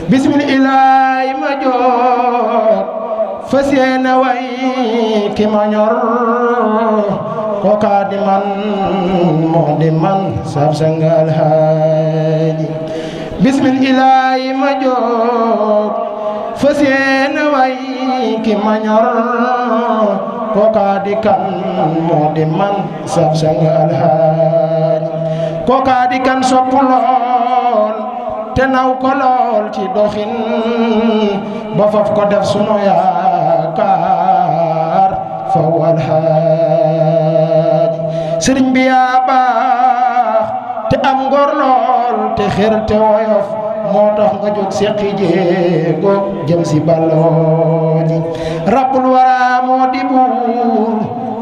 bismillah ma jox fas yéene way ki ma ñor kooka di man moo di man sab sangal haaji bismillah ma jox fas yéene way ki ma ñor kooka di kan moo di man sab sangal haaji kooka di kan sopp lool te naw ko lool ci doxin ba faf ko def sunu yaakaar fa wal haaji sëriñ bi yaa baax te am ngor lool te xër te woyof moo tax nga jóg seqi jéego jëm si balooji rabbul wara moo di buur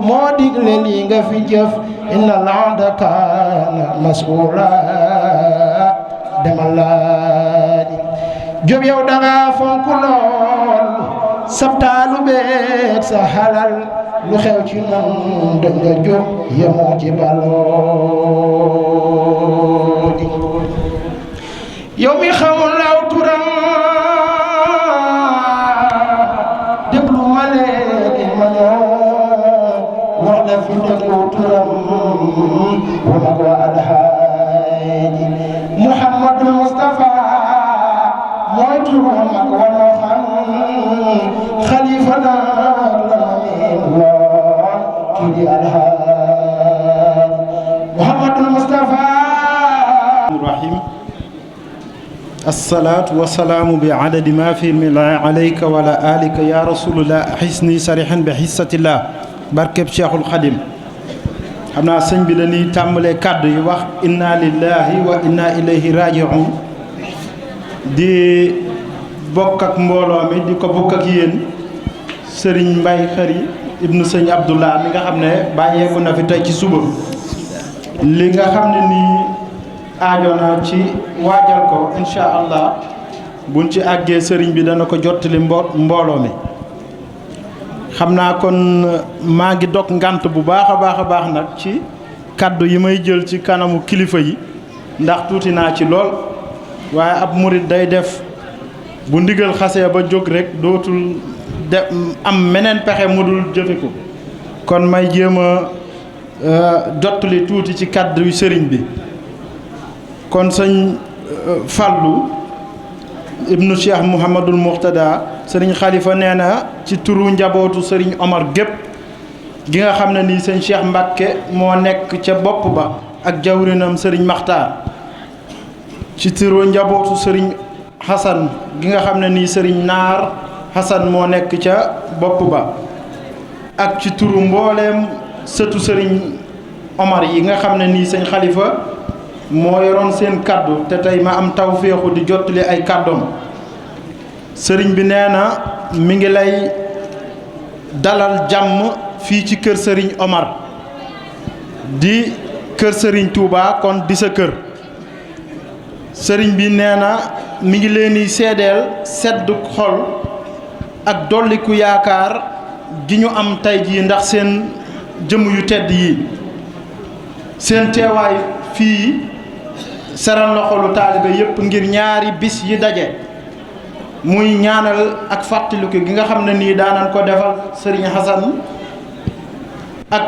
moo digle lii nga fi jëf inna al-abda kaana mas'uula demal laaji jóob yow danga fonk lool sabtaalu beek sa halal lu xew ci noon danga jóg yemoo ci balooji yow mi xamul law turam déglu ma léegi ma ñëw wax la fi déglu turam wama ko alhaaji Muhammadul Mustafa mooy turam ak wala xam xalifa nag la min lool kii di alhaaji Muhammadul Mustafa rahim الصلاة والسلام بعدد ما في الملا عليك ولا آلك يا رسول الله حسني صريحا بحصة الله بركب شيخ الخديم xamna sëñ bi dañuy tàmbalee kàddu yi wax inna lillahi wa inna ilayhi raji'un di bokk ak mbooloo mi di ko bokk ak yéen sëriñ Mbay Xari ibnu sëñ Abdullah mi nga xam ne bàyyeeku na fi tey ci suba li nga xam ne nii aajo na ci waajal ko insha allah buñ ci àggee sëriñ bi dana ko jottali mbooloo mi xam naa kon maa ngi dog ngant bu baax a baax nag ci kaddu yi may jël ci kanamu kilifa yi ndax tuuti naa ci lool waaye ab murit day def bu ndigal xasee ba jóg rek dootul am meneen pexe mu dul jëfe ko kon may jéem a jottali tuuti ci kaddu yu sëriñ bi kon sëñ Fallou ibnu Cheikh Mouhamadul Muxtada sëriñ Xalifa nee na ci turu njabootu sëriñ Omar gépp gi nga xam ne nii sëñ Cheikh Mbacke moo nekk ca bopp ba ak jawrinam sëriñ Maxtaar ci turu njabootu sëriñ Xasan gi nga xam ne nii sëriñ Naar Xasan moo nekk ca bopp ba ak ci turu mbooleem sëtu sëriñ Omar yi nga xam ne nii sëñ Xalifa moo yoroon seen kaddu te tey ma am tawféexu di jottali ay kaddoom sëriñ bi nee na mi ngi lay dalal jàmm fii ci kër sëriñ Omar di kër sëriñ Touba kon di sa kër sëriñ bi nee na mi ngi leen di seedeel sedd xol ak dolliku yaakaar gi ñu am tey jii ndax seen jëmm yu tedd yi seen teewaay fii seral na xolu taalibe yépp ngir ñaari bis yi daje muy ñaanal ak fàttaliku gi nga xam ne nii daanan ko defal sëriñ Xasan ak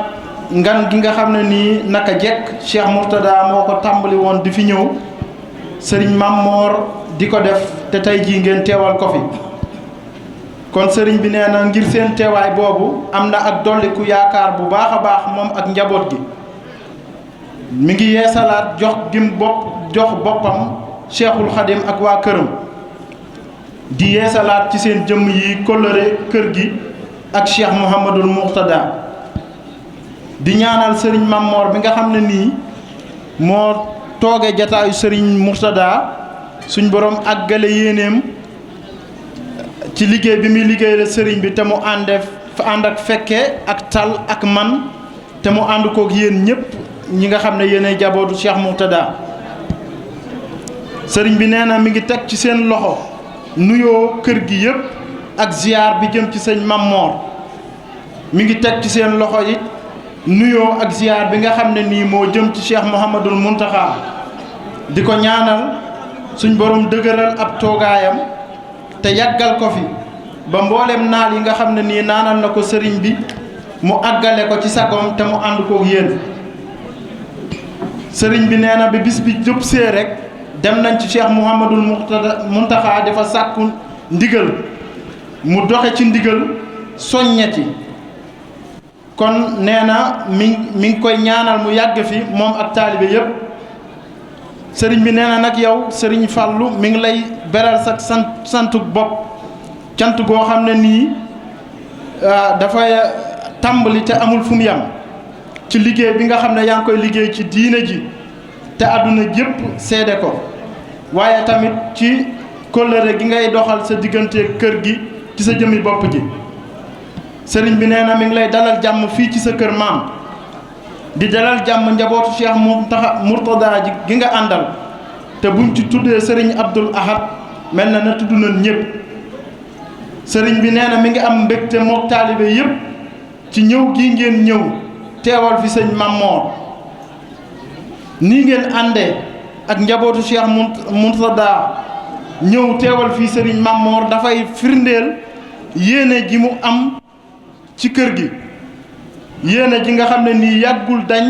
ngan gi nga xam ne nii naka jekk Cheikh Mourtada moo ko tàmbali woon di fi ñëw sëriñ Mammoor di ko def te tey jii ngeen teewal ko fi kon sëriñ bi nee na ngir seen teewaay boobu am na ak dolliku yaakaar bu baax a baax moom ak njaboot gi mi ngi yeesalaat jox boppam Cheikhul Khadim ak waa këram di yeesalaat ci seen jëmm yi kóllëre kër gi ak Cheikh Mouhamadul Mourtada di ñaanal sëriñ Mammoor bi nga xam ne nii moo tooge jataayu sëriñ Mourtada suñ borom àggale yéeneem ci liggéey bi muy liggéey la sëriñ bi te mu ànd ak fekke ak tal ak man te mu ànd koog yéen ñëpp ñi nga xam ne yéenay jabootu Cheikh Mourtada sëriñ bi nee na mi ngi teg ci seen loxo nuyoo kër gi yëpp ak ziar bi jëm ci sëñ Mamor mi ngi teg ci seen loxo it nuyoo ak ziar bi nga xam ne nii moo jëm ci Cheikh Mouhamadul Mountakha di ko ñaanal suñ borom dëgëral ab toogaayam te yàggal ko fi ba mboolem naal yi nga xam ne nii naanal na ko sëriñ bi mu àggale ko ci sagoom te mu ànd koog yéen sëriñ bi nee na bi bis bi jub see rek dem nañ ci Cheikh Mouhamadul Mountakha dafa sàkku ndigal mu doxe ci ndigal soññe ci kon nee na mi ngi koy ñaanal mu yàgg fi moom ak taalibe yépp sëriñ bi nee na nag yow sëriñ Fallou mi ngi lay beral sa santuk bopp cant goo xam ne nii dafay tàmbali te amul fu mu yam ci liggéey bi nga xam ne yaa ngi koy liggéey ci diine ji te àdduna jépp seede ko waaye tamit ci kóllëre gi ngay doxal sa diggante kër gi ci sa jëmmi bopp ji sëriñ bi nee na mi ngi lay dalal jàmm fii ci sa kër maam di dalal jàmm njabootu Cheikh Mourtada ji gi nga àndal te buñ ci tuddee sëriñ Abdoul Ahad mel na tudd nañ ñëpp sëriñ bi nee na mi ngi am mbégte mook taalibe yëpp ci ñëw gi ngeen ñëw teewal fi sëñ Mamor nii ngeen àndee ak njabootu Cheikh Mourtada ñëw teewal fii sëriñ Mamor dafay firndeel yéene ji mu am ci kër gi yéene ji nga xam ne nii yàggul dañ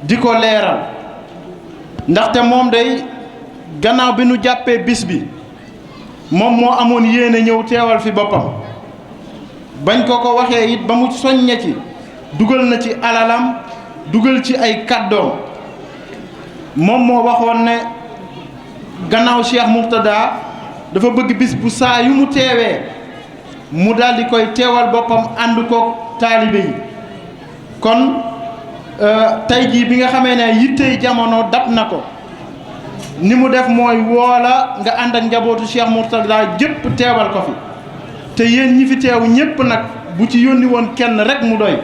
di ko leeral ndaxte moom day gannaaw bi nu jàppee bis bi moom moo amoon yéene ñëw teewal fi boppam bañ ko waxee it ba mu soññe ci dugal na ci alalam dugal ci ay kàddoom moom moo waxoon ne gannaaw Cheikh Mourtada dafa bëgg bis bu saa yu mu teewee mu daldi koy teewal boppam ànd koog taalibe yi kon tey jii bi nga xamee ne yittey jamono dab na ko ni mu def mooy woola nga ànd ak njabootu Cheikh Mourtada jëpp teewal ko fi te yéen ñi fi teew ñépp nag bu ci yónni woon kenn rek mu doy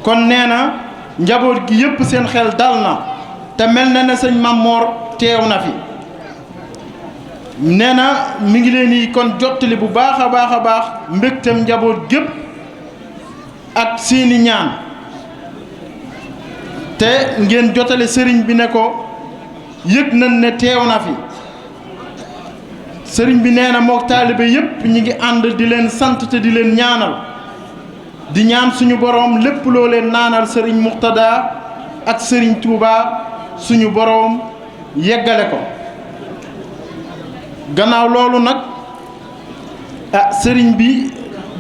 kon nee na njaboot gi yépp seen xel dal na te mel na ne sëñ Mamor teew na fi nee na mi ngi leen di kon jottali bu baax a baax mbégteem njaboot gépp ak seeni ñaan te ngeen jotale sëriñ bi ne ko yëg nañ ne teew na fi sëriñ bi nee na mook taalibe yépp ñi ngi ànd di leen sant te di leen ñaanal di ñaan suñu boroom lépp loo leen naanal sëriñ Mourtada ak sëriñ Touba suñu boroom yeggale ko gannaaw loolu nag sëriñ bi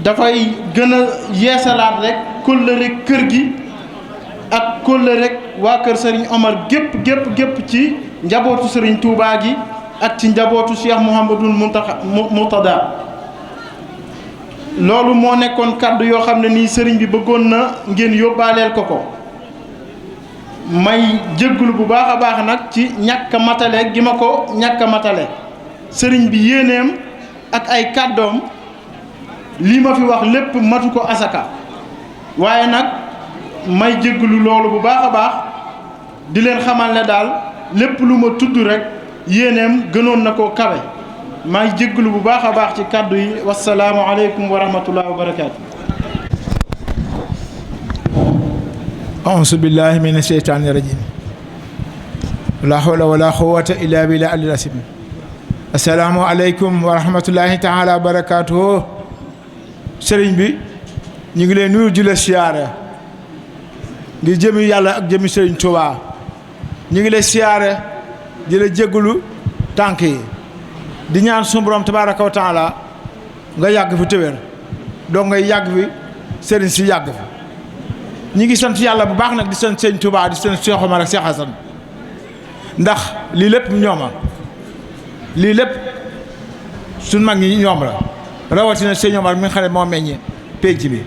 dafay gën a yeesalaat rek kóllëre kër gi ak kóllëre waa kër sëriñ Omar gépp ci njabootu sëriñ Touba gi ak ci njabootu Cheikh Mouhamadul Mourtada loolu moo nekkoon kàddu yoo xam ne nii sëriñ bi bëggoon na ngeen yóbbaaleel ko may jégglu bu baax a baax nag ci ñàkk a matale gi ma ko ñàkk a matale sëriñ bi yéeneem ak ay kàddoom lii ma fi wax lépp matu ko asaka waaye nag may jégglu loolu bu baax a baax di leen xamal ne daal lépp lu ma tudd rek yéeneem gënoon na koo kawe may jégglu bu baax a baax ci kàddu yi wasalaamu aleykum wa rahmatullahi wa barakaatu. auzu billahi mina sheytaani rajim la hawla wala quwwata illa billah al asim. assalaamu aleykum wa rahmatullahi taala wa barakaatuhu. sëriñ bi ñu ngi leen nuyu di la siyaare ngir jëmi yàlla ak jëmi sëriñ Tuubaa ñu ngi lay siyaare di la jéggulu tànk yi di ñaan sunu borom tabaaraka wa taala nga yàgg fi téwér doo ngay yàgg fi sëriñ si yàgg fi ñu ngi sant yàlla bu baax nag di sant sëriñ Tuubaa di sant Cheikh Omar ak Cheikh Hassan ndax lii lépp ñooma lii lépp suñ mag ñi ñoom la rawatina sëñ Omar mi nga xam ne moo meññi pénc bi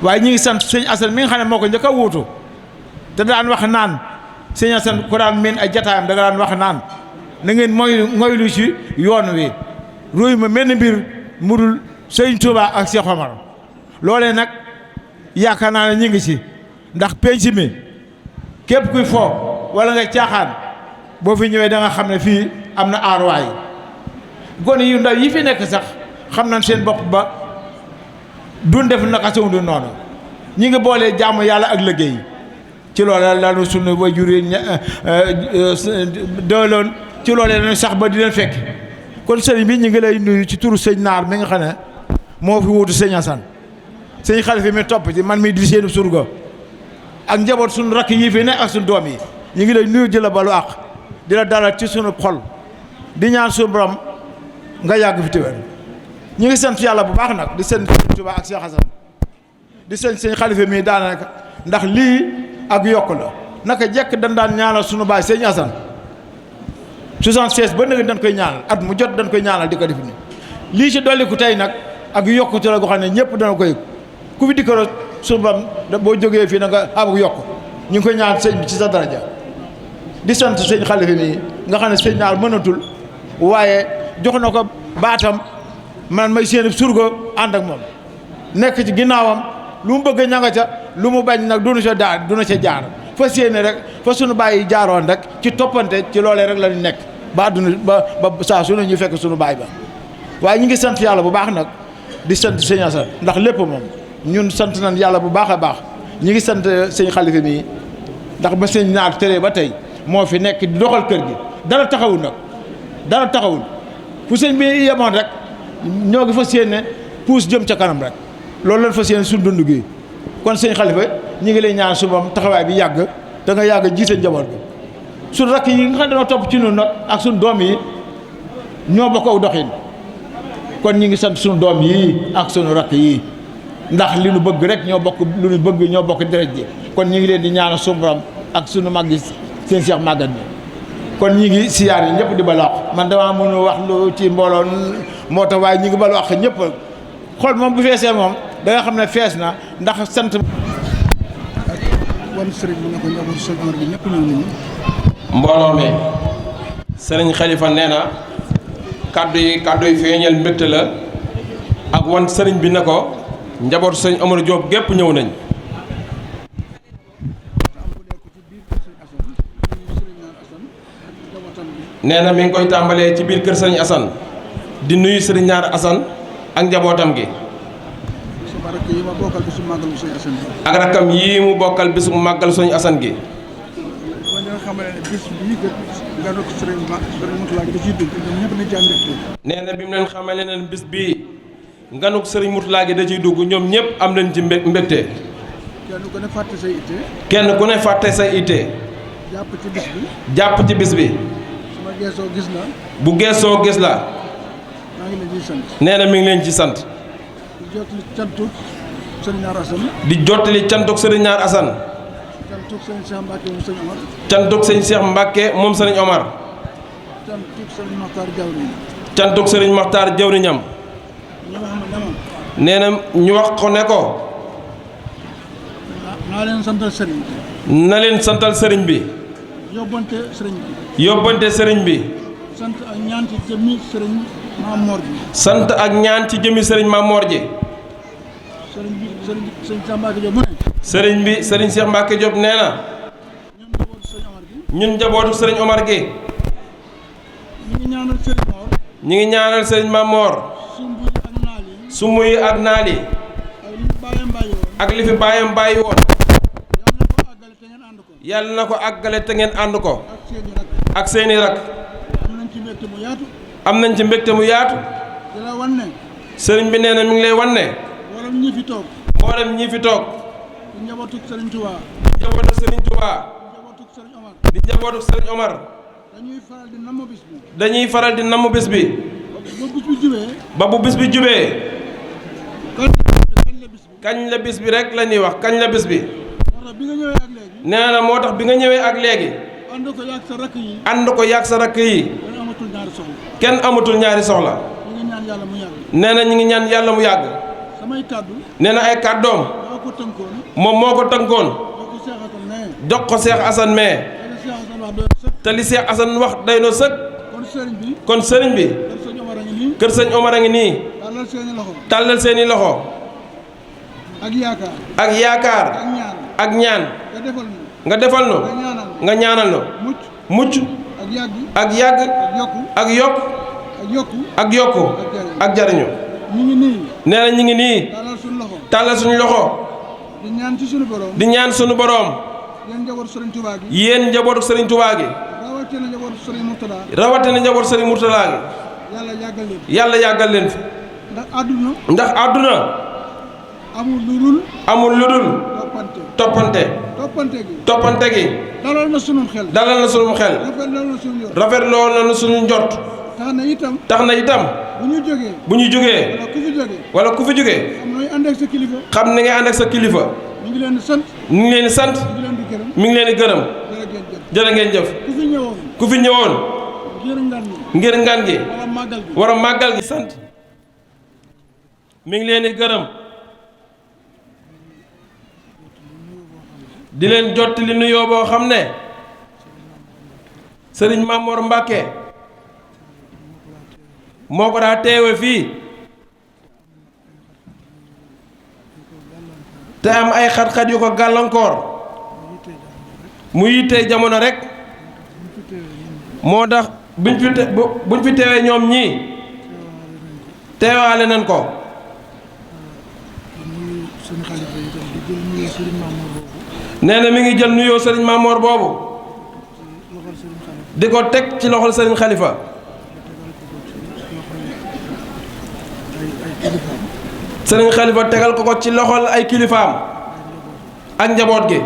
waaye ñi ngi sant sëñ Assane mi nga xam ne moo ko njëkk a wuutu te daan wax naan sëñ Assane ku daan meen ay jataayam da nga daan wax naan na ngeen mooy ngoylu ci yoon wi ruuy ma menn mbir mudul sëñ Touba ak Cheikh Omar loolee nag yaakaar naa ne ñu ngi ci ndax penc mi képp kuy fo wala nga caaxaan boo fi ñëwee da nga xam ne fii am na aaruwaay gone yu ndaw yi fi nekk sax xam nañ seen bopp ba duñ def naka sa du noonu ñi ngi boolee jaamu yàlla ak liggéey ci loolee lañu sunu waajur yi dooloon ci loolee lañu sax ba di leen fekk kon sëriñ bi ñu ngi lay nuyu ci turu sëñ Naar mi nga xam ne moo fi wuutu sëñ Assane sëñ Xalifa mi topp ci man mi di seen surga ak njaboot suñu rakk yi fi ne ak suñu doom yi ñu ngi lay nuyu di la balu àq di la dalal ci sunu xol di ñaan suñu borom nga yàgg fi téwér ñu ngi sant yàlla bu baax nag di sant sëñ Tuubaa ak Cheikh Assane di sant sëñ Xalifa mi daanaka ndax lii ak yokk la naka jekk dañ daan ñaanal sunu baay sëñ Assane 76 ba nëgg dañ koy ñaanal at mu jot dañ koy ñaanal di ko def ni lii ci dolliku tey nag ak yokkute la goo xam ne ñëpp dana koy ku fi dikkaro sunu bam boo jógee fii na nga am yokk ñu ngi koy ñaan sëñ bi ci sa daraja di sant sëñ Xalifa mi nga xam ne sëñ Naar mënatul waaye jox na ko baatam man may seen surga ànd ak moom nekk ci ginnaawam lu mu bëgg ñanga ca lu mu bañ nag dunu ca jaar fa séene rek fa sunu bàyyi jaaroon rek ci toppante ci loolee rek la ñu nekk ba àdduna ba saa su ne ñu fekk sunu baay ba waaye ñu ngi sant yàlla bu baax nag di sant sëñ Assane ndax lépp moom ñun sant nañ yàlla bu baax a baax ñu ngi sant sëñ Xalifa mi ndax ba sëñ Naar tëree ba tey moo fi nekk di doxal kër gi dara taxawul nag dara taxawul fu sëñ bi yemoon rek ñoo ngi fa séene puus jëm ca kanam rek loolu lañ fa séene suñu dund gi kon sëñ Xalifa ñu ngi lay ñaan subam taxawaay bi yàgg da nga yàgg jiite njaboot bi suñu rakk yi nga xam ne dañoo topp ci ñun nag ak suñu doom yi ñoo bokk aw doxin kon ñu ngi sant suñu doom yi ak suñu rakk yi ndax li nu bëgg rek ñoo bokk lu nu bëgg ñoo bokk deret ji kon ñu ngi leen di ñaanal suñu borom ak suñu mag yi seen Cheikh Maguette bi kon ñi ngi siyaar yi ñëpp di balu àq man damaa mënu wax lu ci mbooloo moo tax waaye ñi ngi balu àq ñëpp xool moom bu feesee moom da nga xam ne fees na ndax sant wan sëriñ bi nga ko njabootu sëriñ Omar bi ñëpp ñëw nañu mbooloo mi sëriñ Xalifa nee na kàddu yi feeñal mbégte la ak wan sëriñ bi ne ko njabootu sëriñ Omar Diop gépp ñëw nañ nee na mi ngi koy tàmbalee ci biir kër sëriñ Assane di nuyu sëriñ Naar Assane ak njabootam gi ak rakkam yii mu bokkal bisu màggal sëriñ Assane gi nee na bi mu leen xamale ne bis bii nganuk sëriñ Mourtala gi da ciy dugg ñoom ñëpp am nañ ci mbégte kenn ku ne fàtte say itte jàpp ci bis bi bu geesoo gis la nee na mi ngi leen ci sant di jottali cantuk sëriñ Naar Assane cantuk sëñ Cheikh Mbacke moom sëriñ Omar cantuk sëriñ Maxtaar jawriñam nee na ñu wax ko ne ko na leen santal sëriñ bi yóbbante sëriñ bi sant ak ñaan ci jëmmi sëriñ Mamor ji sant ak ñaan ci jëmmi sëriñ Mamor ji sëriñ bi sëriñ Cheikh Mbacke Diop nee na ñun njabootu sëriñ Omar gi ñi ngi ñaanal sëriñ Mamor sumb yi ak naal yi ak li fi bàyyam bàyyi woon yàlla na ko àggale te ngeen ànd ko ak seeni rak am nañ ci mbégte mu yaatu sëriñ bi nee na mi ngi lay wan ne mboolem ñi fi toog di njabootu sëriñ Touba di njabootu sëriñ Omar dañuy faral di namm bis bi ba bu bis bi jubee kañ la bis bi rek la ñuy wax kañ la bis bi nee na moo tax bi nga ñëwee ak léegi ànd ko yàgg sa rakk yi kenn amatul ñaari soxla nee na ñu ngi ñaan yàlla mu yàgg nee na ay kàddoom moom moo ko tënkoon jox ko Cheikh Assane mais te li Cheikh Assane wax day no sëkk kon sëriñ bi kër sëñ Omar a ngi nii tàllal seeni loxo. ak yaakaar. ak yaakaar. ak ñaan. nga defal nu. nga ñaanal nu. mucc. ak yàgg. ak yokk. ak yokku. ak jariñu. ñu ngi nii. nee na ñu ngi nii. tàllal suñu loxo. di ñaan ci suñu borom. di ñaan suñu borom. yéen njabootu Serigne Touba gi. yéen njabootu Serigne Touba gi. rawatina njabootu Serigne Mourtada. rawatina njabootu Serigne Mourtada gi. yàlla yàggal leen. yàlla yàggal leen fi. ndax àdduna. amul lu dul. toppante. toppante gi. dalal na sunum xel. rafetloo na suñu njort. tax na itam. bu ñu jógee. wala ku fi jógee. xam ni nga ànd ak sa kilifa. mi ngi leen di sant. mi ngi leen di gërëm. jërë ngeen jëf. ku fi ñëwoon. ngir ngan gi. war a màggal gi. sant. mi ngi leen di gërëm. di leen jottali nuyoo boo xam ne. Sëriñ Mamor Mbàkke moo ko daa teewe fii. te am ay xat-xat yu ko gàllankoor. mu yittee jamono rek. moo tax buñ fi teewee ñoom ñii. teewaale nañ ko. nee na mi ngi jël nuyoo Sëriñ Mamor boobu. di ko teg ci loxol Sëriñ Xalifa. Sëriñ Xalifa tegal ko ci loxol ay kilifaam. ak njaboot gi.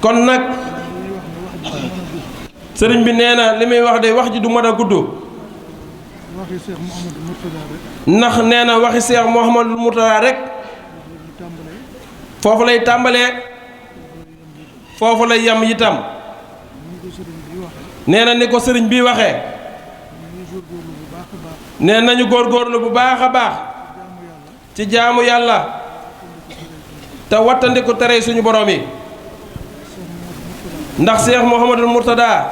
kon nag. sëriñ bi nee na li muy wax de wax ji du mën a gudd. ndax nee na waxi Seex Muhammadul Murtada rek. foofu lay tàmbalee. foofu lay yem itam. nee na ni ko sëriñ bi waxee. nee nañu góorgóorlu bu baax a baax. ci jaamu yàlla. te wattandiku tere suñu borom yi. ndax Seex Muhammadul Murtada.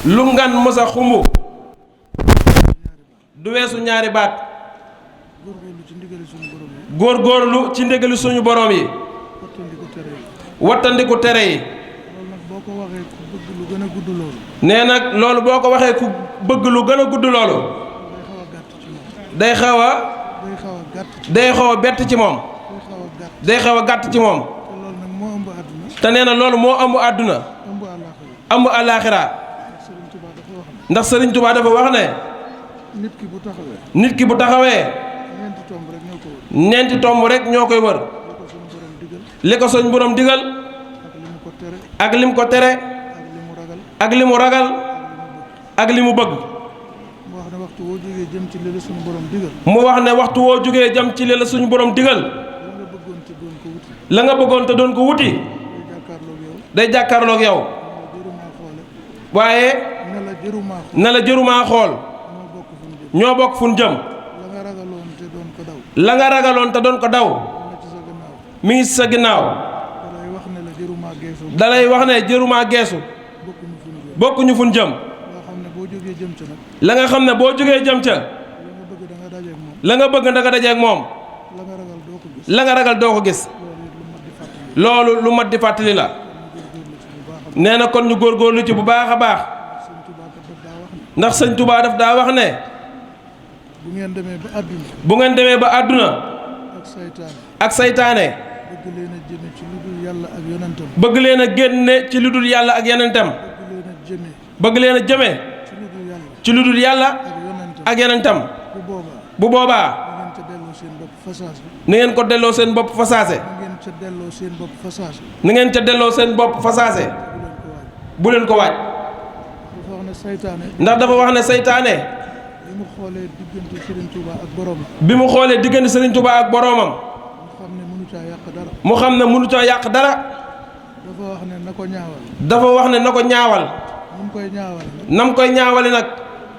lu ngan mësa xumb. du weesu ñaari baat. góorgóorlu ci ndigali suñu borom yi. wattandiku tere yi. nee nag loolu boo ko waxee ku bëgg lu gën a gudd loolu. day xaw a bett ci moom. day xaw a gàtt ci moom. te nee na loolu moo ëmb àdduna. ëmb àllaaxira. ndax Sëriñ Tuubaa dafa wax ne. nit ki bu taxawee. ñeenti tomb rek ñoo koy wër. li ko suñ borom digal. ak lim ko tere. ak li mu ragal. ak li mu bëgg. mu wax ne waxtu woo jógee jëm ci li la suñu borom digal. la nga bëggoon te doon ko wuti. day jàkkaarloog yow. waaye. na la jërumaa xool. ñoo bokk fu ñu jëm. la nga ragaloon te doon ko daw. mi ngi sa ginnaaw. dalay wax ne jërumaa geesu. bokkuñu fu ñu jëm. la nga xam ne boo jógee jëm ca. la nga bëgg da nga dajeek moom. la nga ragal doo ko gis. loolu lu mat di fàttali la. nee na kon ñu góorgóorlu ci bu baax a baax. ndax Sëñ Tuubaa daf daa wax ne. bu ngeen demee ba àdduna. ak saytaane. bëgg leen a génne ci lu dul yàlla ak yonentam. bëgg leen a jëme ci lu dul yàlla ak yonentam. bu boobaa. ni ngeen ko delloo seen bopp fasaase. ni ngeen ca delloo seen bopp fasaase. bu leen ko waaj. ndax dafa wax ne saytaane. bi mu xoolee diggante Serigne Touba ak boroomam. mu xam ne mënu caa yàq dara. dafa wax ne na ko ñaawal. nam koy ñaawale nag.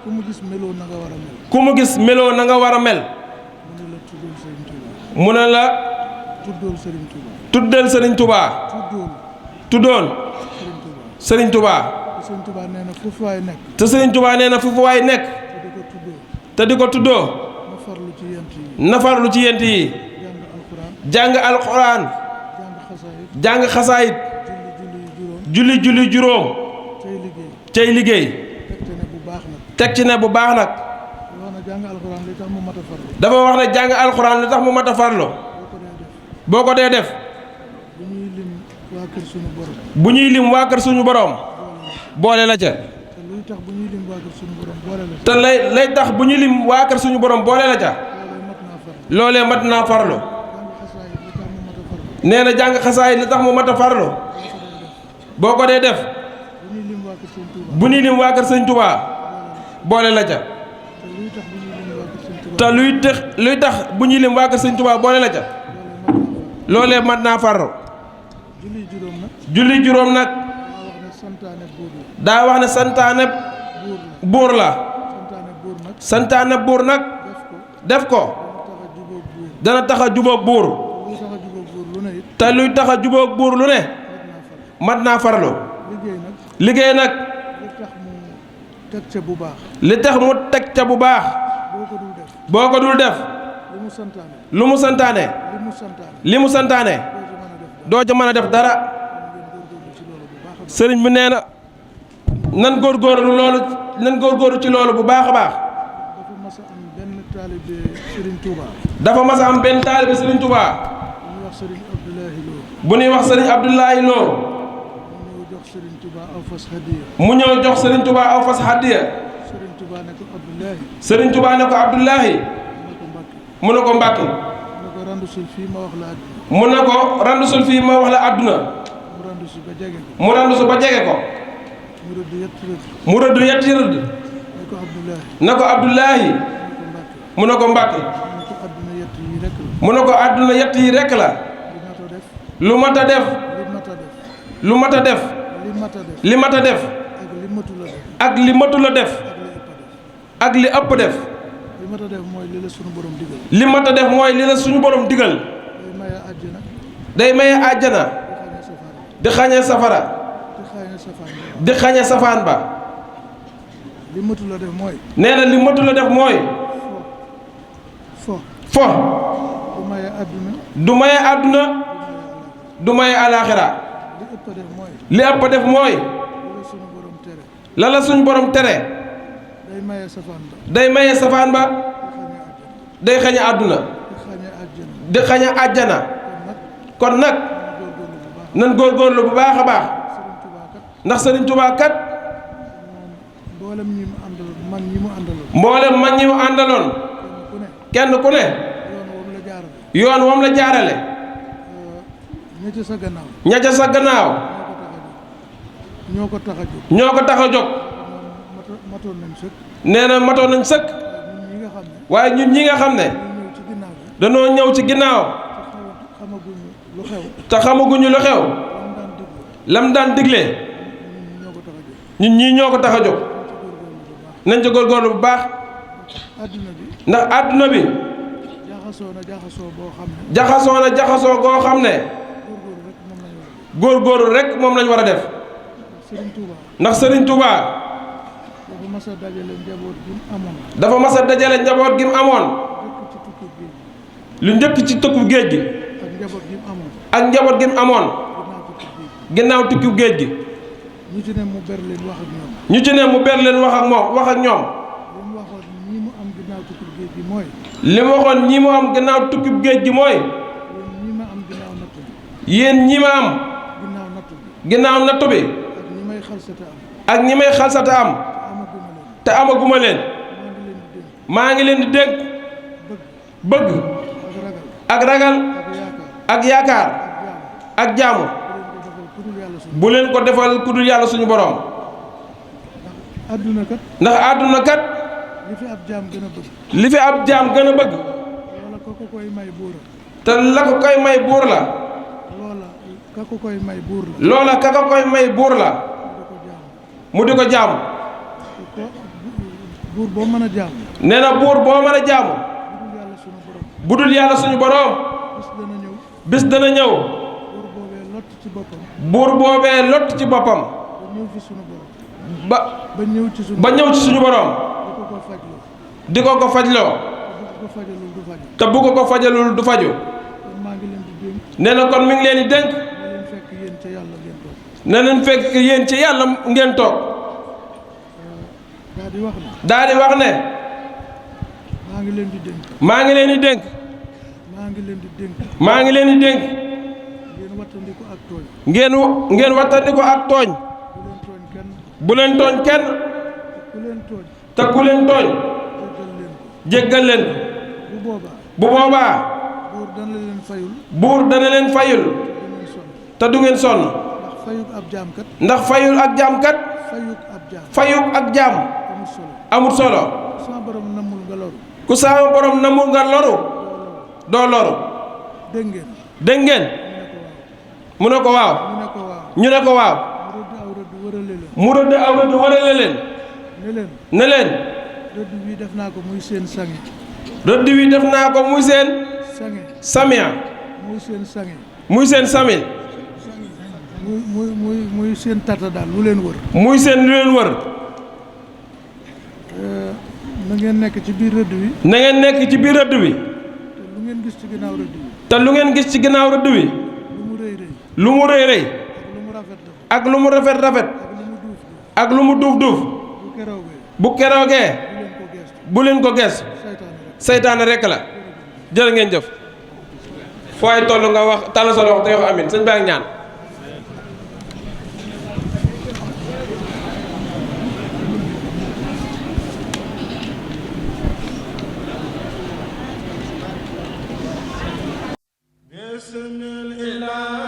ku mu gis meloo na nga war a mel. ku mu gis meloo na nga war a mel. mu ne la. tuddal Serigne Touba. tuddoon. Serigne Touba. Serigne Touba nee na foofu waay nekk. te Serigne Touba nee na foofu waay nekk. te di ko tuddoo na farlu ci yent yi na farlu ci yent yi jàng alxuraan jàng alxuraan jàng xasaayit jàng xasaayit julli julli juróom cay liggéey cay liggéey teg ci ne bu baax nag teg ci ne bu baax nag wax na jàng alxuraan li tax mu mat a farlu dafa wax ne jàng alxuraan li tax mu mat a farlu boo ko dee def boo ko dee def bu ñuy lim waa kër suñu borom bu ñuy lim waa kër suñu borom boole la ca te luy tax bu ñuy lim waa kër suñu borom boole la te lay tax bu ñuy lim waa kër suñu borom boole la ca loolee mat naa farlu loolee mat naa farlu jàng xasaayit li tax mu mat a farlu nee na jàng xasaay li tax mu mat a farlu boo ko dee def bu ñuy lim waa kër suñu Tuuba bu ñuy lim waa kër sëñ Tuubaa boole la ca te luy tax bu ñuy lim waa kër suñu Tuuba te luy tax bu ñuy lim waa kër sëñ Tuubaa boole la ca loolee mat naa farlu julli juróom nag julli juróom nag daa wax ne santaane buur la daa wax ne santaane buur la buur la santaane buur nag santaane buur nag def ko dana tax a jubóog buur dana tax a jubóog buur luy tax a jubóog buur lu ne it te luy tax a jubóog buur lu ne mat naa farlu mat naa farlu liggéey nag liggéey nag li tax mu teg ca bu baax li tax mu teg ca bu baax boo ko dul def boo ko dul def li mu santaane lu mu santaane li mu santaane li mu santaane doo ci mën a def doo ca mën a def dara sëriñ bi nee na nan góorgóorlu loolu nan góorgóorlu ci loolu bu baax a baax dafa mas a am benn taalibe Serigne Touba dafa mas a am benn taalibe Sëriñ Tuubaa ñuy wax Serigne Abdoulahi Lo bu ñuy wax sëriñ Abdoulahi Lo mu ñëw jox Serigne Touba aw fas hadiya mu ñëw jox Sëriñ Tuubaa aw fas hadiya Serigne Touba ne ko Abdoulahi Sëriñ Tuubaa ne ko Abdoulahi mu ne ko Mbàkke mu ne ko Mbàkke mu ne ko randu sul fii ma wax la àdduna mu ne ko randu sul fii ma wax la àdduna mu randu si ba jege ko mu randu su ba jege ko mu rëdd yett rëdd mu rëdd yetti rëdd ne ko Abdoulahi ne ko Abdoulahi mu ne ko Mbàkke mu ne ko Mbàkke mu ne ko àdduna yett yi rek la mu ne ko àdduna yett yi rekk la li mat a def lu mat a def li mat a def lu mat a def li mat a def li mat a def ak li matul a def ak li matu la def ak li ëpp a def ak li ëpp def li mat a def mooy li la sunu borom digal li mat a def mooy li la suñu borom digal day maye àjjana day maye àjjana di xañe safara di xañe safara di xañe safaan di xañe safaan ba li matul a def mooy nee na li matu la def mooy fo fo du maye àdduna du maye àdduna du maye alaaxira li ëpp a def mooy li ëpp a def mooy li la sunu borom tere la la suñu borom tere day maye safaan ba day maye safaan ba di xañe àdduna day xañe àdduna di xañe àjjana di xañe àjjana kon nag kon nag góorgóorlu bu baax nan góorgóorlu bu baax a baax Serigne Touba kat ndax Sëriñ Tuubaa kat mboolem ñi mu àndaloon man ñi mu àndaloon mboolem man ñi mu àndaloon kenn ku ne kenn ku ne yoon woom la jaarale yoon moom la jaarale ña ca sa gannaaw ña ca sa gannaaw ñoo ko tax a jóg ñoo ko tax a jóg matoon nañ sëkk nee na matoon nañ sëkk ñun ñi nga xam ne waaye ñun ñi nga xam ne ñoo ñëw ci ginnaaw bi danoo ñëw ci ginnaaw xamaguñu lu xew te xamaguñu lu xew lam daan déglu lam daan digle ñun ñoo ko tax a jóg ñun ñii ñoo ko tax a jóg nañ ca góorgóorlu bu baax àdduna bi ndax àdduna bi jaxasoo na jaxasoo boo xam ne jaxasoo na jaxasoo goo xam ne góorgóorlu rek moom lañu war a def góorgóorlu rek moom lañ war a def Serigne Touba ndax Sëriñ Tuubaa dafa mas a dajale njaboot gi mu amoon dafa mas a dajale njaboot gi mu amoon dëkk ci tukki géej lu njëkk ci tëkku géej gi ak njaboot gi mu amoon ak njaboot gi mu amoon ginnaaw tukki géej ginnaaw tukki géej gi ñu ci ne mu ber leen wax ak ñoom ñu ci ne mu ber leen wax ak moom wax ak ñoom li mu waxoon ñi mu am ginnaaw tukki géej gi mooy li mu waxoon ñi mu am ginnaaw tukki géej gi mooy yéen ñi ma am ginnaaw natt bi yéen ñi ma am ginnaaw natt bi ginnaaw nattu bi ak ñi may xalsata am ak ñi may xalsata am te amaguma leen te amaguma leen maa ngi leen di dénk maa ngi leen di dénk bëgg bëgg ak ragal ak ragal ak yaakaar ak yaakaar ak jaamu ak jaamu bu leen ko defal ku dul yàlla suñu bu leen ko defal ku dul yàlla suñu borom àdduna kat ndax àdduna kat li fi ab jaam gën a bëgg li fi ab jaam gën a bëgg loola ka ko koy may buura te la ko koy may buur la loola ka ko koy may buur la loola ka ko koy may buur la di ko jaamu mu di ko jaamu ko buur boo mën a jaamu nee na buur boo mën a jaamu bu dul yàlla suñu borom bu dul yàlla suñu borom bis dana ñëw bis dana ñëw buur boobee lott ci boppam buur boobee lott ci boppam ba ñëw fi suñu borom ba ba ñëw ci suñu ba ñëw ci suñu borom di ko ko fajloo di ko ko fajloo te bu ko ko fajalul du faju nee na kon mi ngi leen di dénk na leen fekk yéen ci yàlla ngeen toog daal di wax ne maa ngi leen di dénk maa ngi leen di dénk maa ngi leen di dénk maa ngi leen di dénk ngeen wattandiku ak tooñ ngeen wattandiku ak tooñ bu leen tooñ kenn ku leen tooñ te ku leen tooñ jéggal leen bu boobaa buur dana leen fayul te du ngeen sonn ndax fayul ak jaamkat fayuk ak jaam amul solo ku sama borom namul nga loru doo loru dégg ngeen mu ne ko waaw ñu ne ko waaw mu rëdd aw rëdd warale leen ne leen rëdd wi def naa ko muy seen sange rëdd wi def naa ko muy seen samia muy seen sange muy seen samil muy seen tata daal lu leen wër muy seen lu leen wër na ngeen nekk ci biir rëdd wi na ngeen nekk ci biir rëdd wi te lu ngeen gis ci ginnaaw rëdd wi te lu ngeen gis ci ginnaaw rëdd wi lu mu rëy rëy ak lu mu rafet rafet ak lu mu duuf duuf bu keroogee bu leen ko gees seytaane rekk la jërë ngeen jëf fooy toll nga wax tàll sa loxo te wax amin sëñ baa ngi ñaan Bismillah